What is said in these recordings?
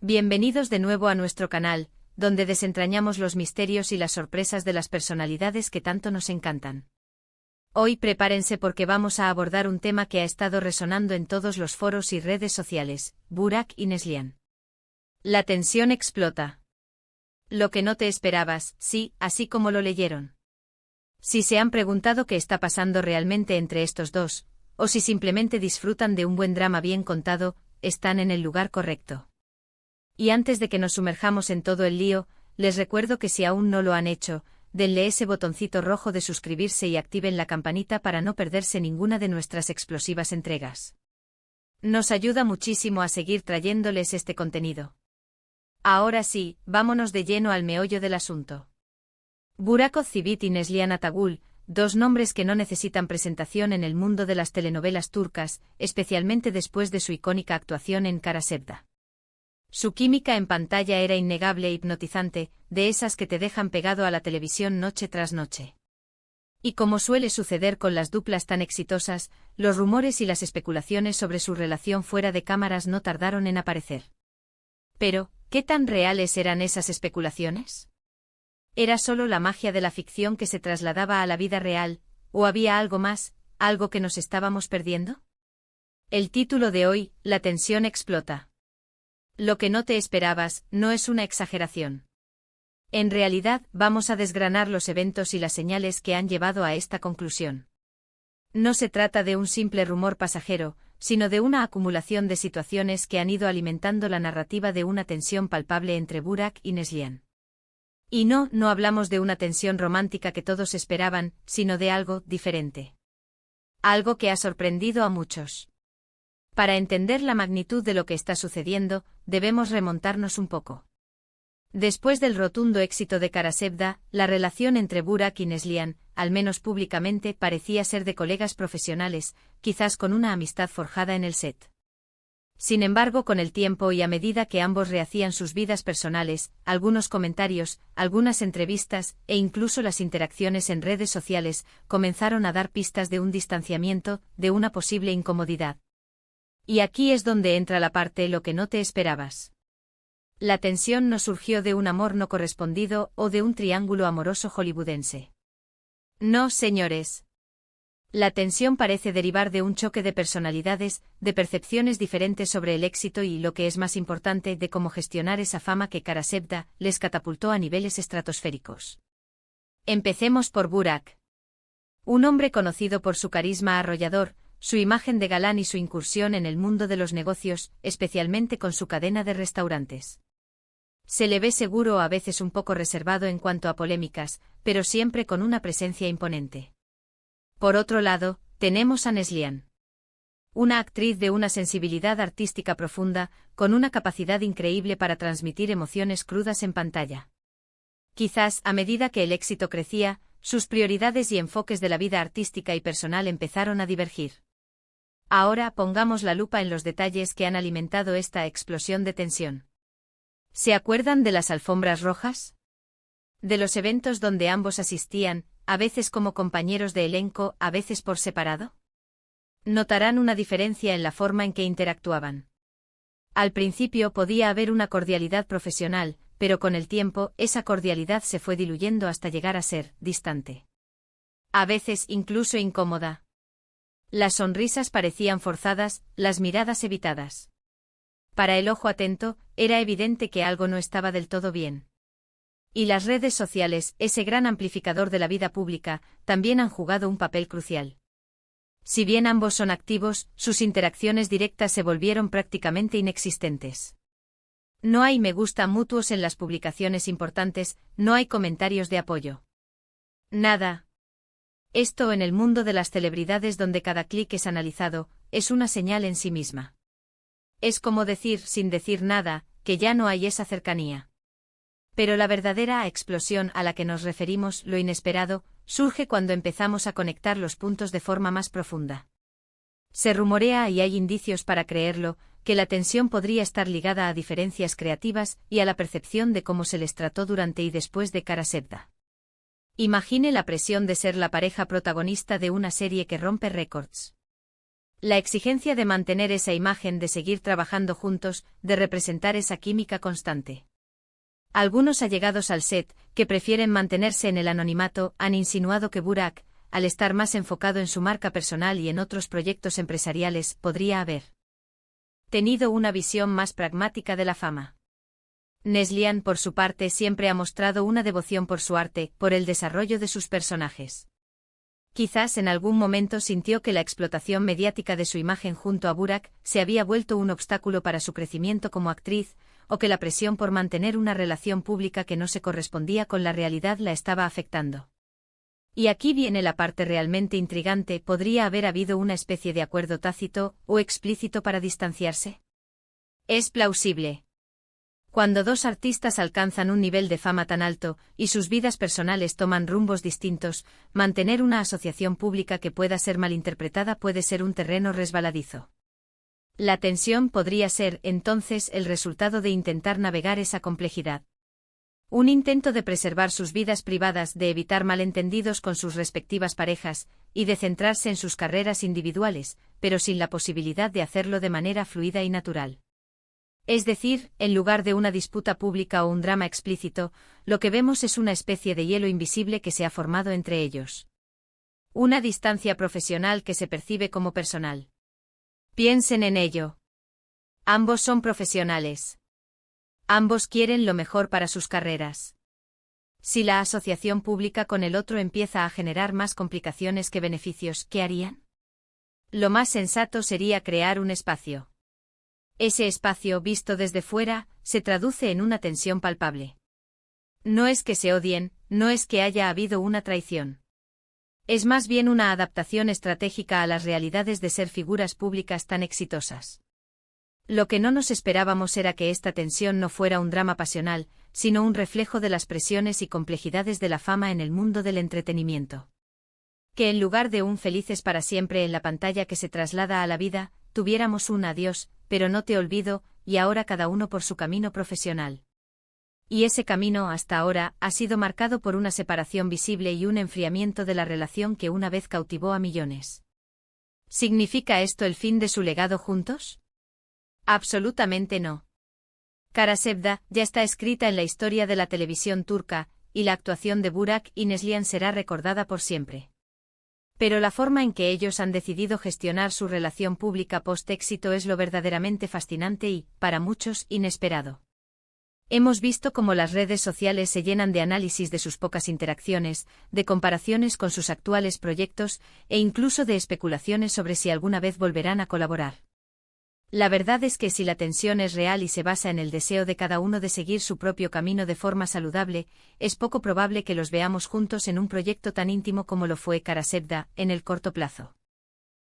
Bienvenidos de nuevo a nuestro canal, donde desentrañamos los misterios y las sorpresas de las personalidades que tanto nos encantan. Hoy prepárense porque vamos a abordar un tema que ha estado resonando en todos los foros y redes sociales: Burak y Neslihan. La tensión explota. Lo que no te esperabas, sí, así como lo leyeron. Si se han preguntado qué está pasando realmente entre estos dos, o si simplemente disfrutan de un buen drama bien contado, están en el lugar correcto. Y antes de que nos sumerjamos en todo el lío, les recuerdo que si aún no lo han hecho, denle ese botoncito rojo de suscribirse y activen la campanita para no perderse ninguna de nuestras explosivas entregas. Nos ayuda muchísimo a seguir trayéndoles este contenido. Ahora sí, vámonos de lleno al meollo del asunto. Burak Özçivit y Neslihan Atagül, dos nombres que no necesitan presentación en el mundo de las telenovelas turcas, especialmente después de su icónica actuación en Kara Sevda. Su química en pantalla era innegable e hipnotizante, de esas que te dejan pegado a la televisión noche tras noche. Y como suele suceder con las duplas tan exitosas, los rumores y las especulaciones sobre su relación fuera de cámaras no tardaron en aparecer. Pero, ¿qué tan reales eran esas especulaciones? ¿Era solo la magia de la ficción que se trasladaba a la vida real, o había algo más, algo que nos estábamos perdiendo? El título de hoy: La tensión explota. Lo que no te esperabas, no es una exageración. En realidad, vamos a desgranar los eventos y las señales que han llevado a esta conclusión. No se trata de un simple rumor pasajero, sino de una acumulación de situaciones que han ido alimentando la narrativa de una tensión palpable entre Burak y Neslihan. Y no hablamos de una tensión romántica que todos esperaban, sino de algo diferente. Algo que ha sorprendido a muchos. Para entender la magnitud de lo que está sucediendo, debemos remontarnos un poco. Después del rotundo éxito de Kara Sevda, la relación entre Burak y Neslihan, al menos públicamente, parecía ser de colegas profesionales, quizás con una amistad forjada en el set. Sin embargo, con el tiempo y a medida que ambos rehacían sus vidas personales, algunos comentarios, algunas entrevistas, e incluso las interacciones en redes sociales, comenzaron a dar pistas de un distanciamiento, de una posible incomodidad. Y aquí es donde entra la parte lo que no te esperabas. La tensión no surgió de un amor no correspondido o de un triángulo amoroso hollywoodense. No, señores. La tensión parece derivar de un choque de personalidades, de percepciones diferentes sobre el éxito y, lo que es más importante, de cómo gestionar esa fama que Kara Sevda les catapultó a niveles estratosféricos. Empecemos por Burak. Un hombre conocido por su carisma arrollador, su imagen de galán y su incursión en el mundo de los negocios, especialmente con su cadena de restaurantes. Se le ve seguro, a veces un poco reservado en cuanto a polémicas, pero siempre con una presencia imponente. Por otro lado, tenemos a Neslihan. Una actriz de una sensibilidad artística profunda, con una capacidad increíble para transmitir emociones crudas en pantalla. Quizás, a medida que el éxito crecía, sus prioridades y enfoques de la vida artística y personal empezaron a divergir. Ahora pongamos la lupa en los detalles que han alimentado esta explosión de tensión. ¿Se acuerdan de las alfombras rojas? De los eventos donde ambos asistían, a veces como compañeros de elenco, a veces por separado. Notarán una diferencia en la forma en que interactuaban. Al principio podía haber una cordialidad profesional, pero con el tiempo esa cordialidad se fue diluyendo hasta llegar a ser distante. A veces incluso incómoda. Las sonrisas parecían forzadas, las miradas evitadas. Para el ojo atento, era evidente que algo no estaba del todo bien. Y las redes sociales, ese gran amplificador de la vida pública, también han jugado un papel crucial. Si bien ambos son activos, sus interacciones directas se volvieron prácticamente inexistentes. No hay me gusta mutuos en las publicaciones importantes, no hay comentarios de apoyo. Nada. Esto, en el mundo de las celebridades donde cada clic es analizado, es una señal en sí misma. Es como decir, sin decir nada, que ya no hay esa cercanía. Pero la verdadera explosión a la que nos referimos, lo inesperado, surge cuando empezamos a conectar los puntos de forma más profunda. Se rumorea, y hay indicios para creerlo, que la tensión podría estar ligada a diferencias creativas y a la percepción de cómo se les trató durante y después de Kara Sevda. Imagine la presión de ser la pareja protagonista de una serie que rompe récords. La exigencia de mantener esa imagen, de seguir trabajando juntos, de representar esa química constante. Algunos allegados al set, que prefieren mantenerse en el anonimato, han insinuado que Burak, al estar más enfocado en su marca personal y en otros proyectos empresariales, podría haber tenido una visión más pragmática de la fama. Neslihan, por su parte, siempre ha mostrado una devoción por su arte, por el desarrollo de sus personajes. Quizás en algún momento sintió que la explotación mediática de su imagen junto a Burak se había vuelto un obstáculo para su crecimiento como actriz, o que la presión por mantener una relación pública que no se correspondía con la realidad la estaba afectando. Y aquí viene la parte realmente intrigante: ¿podría haber habido una especie de acuerdo tácito o explícito para distanciarse? Es plausible. Cuando dos artistas alcanzan un nivel de fama tan alto, y sus vidas personales toman rumbos distintos, mantener una asociación pública que pueda ser malinterpretada puede ser un terreno resbaladizo. La tensión podría ser, entonces, el resultado de intentar navegar esa complejidad. Un intento de preservar sus vidas privadas, de evitar malentendidos con sus respectivas parejas, y de centrarse en sus carreras individuales, pero sin la posibilidad de hacerlo de manera fluida y natural. Es decir, en lugar de una disputa pública o un drama explícito, lo que vemos es una especie de hielo invisible que se ha formado entre ellos. Una distancia profesional que se percibe como personal. Piensen en ello. Ambos son profesionales. Ambos quieren lo mejor para sus carreras. Si la asociación pública con el otro empieza a generar más complicaciones que beneficios, ¿qué harían? Lo más sensato sería crear un espacio. Ese espacio, visto desde fuera, se traduce en una tensión palpable. No es que se odien, no es que haya habido una traición. Es más bien una adaptación estratégica a las realidades de ser figuras públicas tan exitosas. Lo que no nos esperábamos era que esta tensión no fuera un drama pasional, sino un reflejo de las presiones y complejidades de la fama en el mundo del entretenimiento. Que en lugar de un felices para siempre en la pantalla que se traslada a la vida, tuviéramos un adiós, pero no te olvido, y ahora cada uno por su camino profesional. Y ese camino, hasta ahora, ha sido marcado por una separación visible y un enfriamiento de la relación que una vez cautivó a millones. ¿Significa esto el fin de su legado juntos? Absolutamente no. Kara Sevda ya está escrita en la historia de la televisión turca, y la actuación de Burak y Neslihan será recordada por siempre. Pero la forma en que ellos han decidido gestionar su relación pública post-éxito es lo verdaderamente fascinante y, para muchos, inesperado. Hemos visto cómo las redes sociales se llenan de análisis de sus pocas interacciones, de comparaciones con sus actuales proyectos, e incluso de especulaciones sobre si alguna vez volverán a colaborar. La verdad es que si la tensión es real y se basa en el deseo de cada uno de seguir su propio camino de forma saludable, es poco probable que los veamos juntos en un proyecto tan íntimo como lo fue Kara Sevda, en el corto plazo.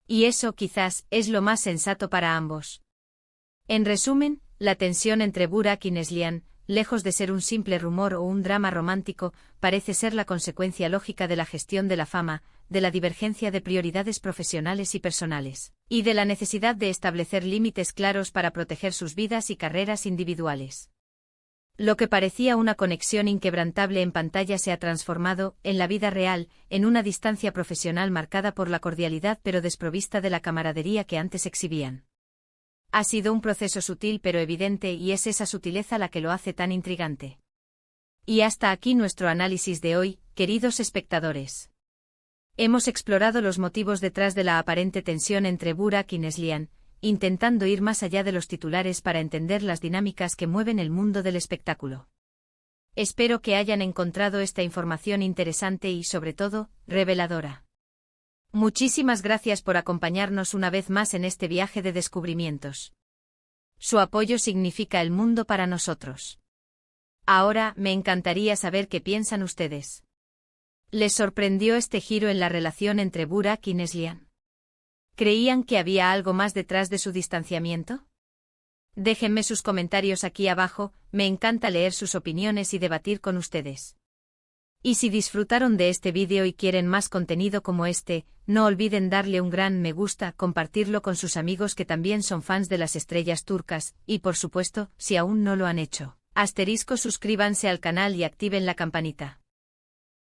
Y eso, quizás, es lo más sensato para ambos. En resumen, la tensión entre Burak y Neslihan, lejos de ser un simple rumor o un drama romántico, parece ser la consecuencia lógica de la gestión de la fama, de la divergencia de prioridades profesionales y personales, y de la necesidad de establecer límites claros para proteger sus vidas y carreras individuales. Lo que parecía una conexión inquebrantable en pantalla se ha transformado, en la vida real, en una distancia profesional marcada por la cordialidad pero desprovista de la camaradería que antes exhibían. Ha sido un proceso sutil pero evidente, y es esa sutileza la que lo hace tan intrigante. Y hasta aquí nuestro análisis de hoy, queridos espectadores. Hemos explorado los motivos detrás de la aparente tensión entre Burak y Neslihan, intentando ir más allá de los titulares para entender las dinámicas que mueven el mundo del espectáculo. Espero que hayan encontrado esta información interesante y, sobre todo, reveladora. Muchísimas gracias por acompañarnos una vez más en este viaje de descubrimientos. Su apoyo significa el mundo para nosotros. Ahora, me encantaría saber qué piensan ustedes. ¿Les sorprendió este giro en la relación entre Burak y Neslihan? ¿Creían que había algo más detrás de su distanciamiento? Déjenme sus comentarios aquí abajo, me encanta leer sus opiniones y debatir con ustedes. Y si disfrutaron de este vídeo y quieren más contenido como este, no olviden darle un gran me gusta, compartirlo con sus amigos que también son fans de las estrellas turcas, y por supuesto, si aún no lo han hecho, suscríbanse al canal y activen la campanita.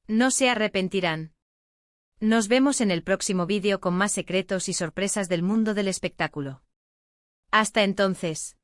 No se arrepentirán. Nos vemos en el próximo vídeo con más secretos y sorpresas del mundo del espectáculo. Hasta entonces.